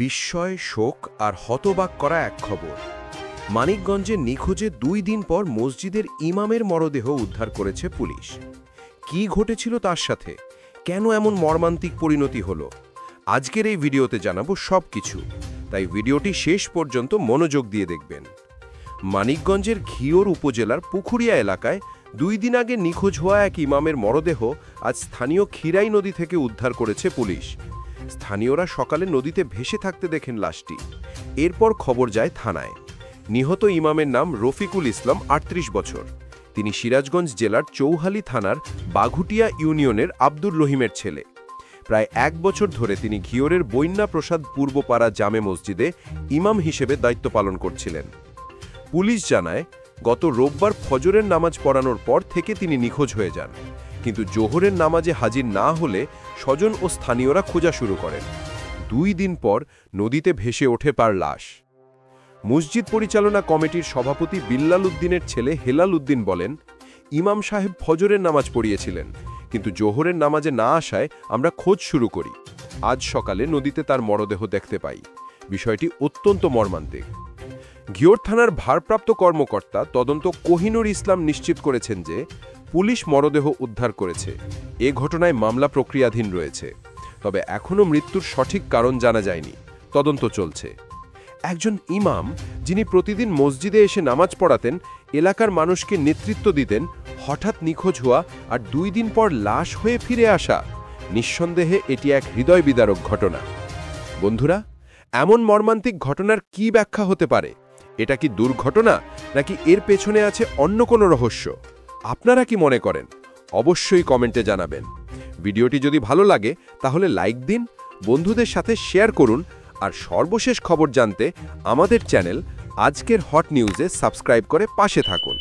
বিস্ময়, শোক আর হতবাক করা এক খবর। মানিকগঞ্জে নিখোঁজে 2 দিন পর মসজিদের ইমামের মরদেহ উদ্ধার করেছে পুলিশ। কি ঘটেছিল তার সাথে, কেন এমন মর্মান্তিক পরিণতি হলো, আজকের এই ভিডিওতে জানাবো সবকিছু। তাই ভিডিওটি শেষ পর্যন্ত মনোযোগ দিয়ে দেখবেন। মানিকগঞ্জের ঘিওর উপজেলার পুকুরিয়া এলাকায় 2 দিন আগে নিখোঁজ হওয়া এক ইমামের মরদেহ আজ স্থানীয় খিরাই নদী থেকে উদ্ধার করেছে পুলিশ। স্থানীয়রা সকালে নদীতে ভেসে থাকতে দেখেন লাশটি। এরপর খবর যায় থানায়। নিহত ইমামের নাম রফিকুল ইসলাম, 38 বছর। তিনি সিরাজগঞ্জ জেলার চৌহালি থানার বাঘুটিয়া ইউনিয়নের আব্দুর রহিমের ছেলে। প্রায় 1 বছর ধরে তিনি ঘিওরের বৈন্যা প্রসাদ পূর্বপাড়া জামে মসজিদে ইমাম হিসেবে দায়িত্ব পালন করছিলেন। পুলিশ জানায়, গত রোববার ফজরের নামাজ পড়ানোর পর থেকে তিনি নিখোঁজ হয়ে যান, কিন্তু জোহরের নামাজে হাজির না হলে স্বজন ও স্থানীয়রা খোঁজা শুরু করেন। 2 দিন পর নদীতে ভেসে ওঠে তার লাশ। মসজিদ পরিচালনা কমিটির সভাপতি বিল্লাল উদ্দিনের ছেলে হেলাল উদ্দিন বলেন, ইমাম সাহেব ফজরের নামাজ পড়িয়েছিলেন, কিন্তু জোহরের নামাজে না আসায় আমরা খোঁজ শুরু করি। আজ সকালে নদীতে তার মরদেহ দেখতে পাই। বিষয়টি অত্যন্ত মর্মান্তিক। ঘিওর থানার ভারপ্রাপ্ত কর্মকর্তা তদন্ত কোহিনুর ইসলাম নিশ্চিত করেছেন যে পুলিশ মরদেহ উদ্ধার করেছে। এ ঘটনায় মামলা প্রক্রিয়াধীন রয়েছে, তবে এখনও মৃত্যুর সঠিক কারণ জানা যায়নি। তদন্ত চলছে। একজন ইমাম, যিনি প্রতিদিন মসজিদে এসে নামাজ পড়াতেন, এলাকার মানুষকে নেতৃত্ব দিতেন, হঠাৎ নিখোঁজ হওয়া আর 2 দিন পর লাশ হয়ে ফিরে আসা, নিঃসন্দেহে এটি এক হৃদয় বিদারক ঘটনা। বন্ধুরা, এমন মর্মান্তিক ঘটনার কি ব্যাখ্যা হতে পারে? এটা কি দুর্ঘটনা, নাকি এর পেছনে আছে অন্য কোনো রহস্য? আপনারা কি মনে করেন? অবশ্যই কমেন্টে জানাবেন। ভিডিওটি যদি ভালো লাগে তাহলে লাইক দিন, বন্ধুদের সাথে শেয়ার করুন, আর সর্বশেষ খবর জানতে আমাদের চ্যানেল আজকের হট নিউজে সাবস্ক্রাইব করে পাশে থাকুন।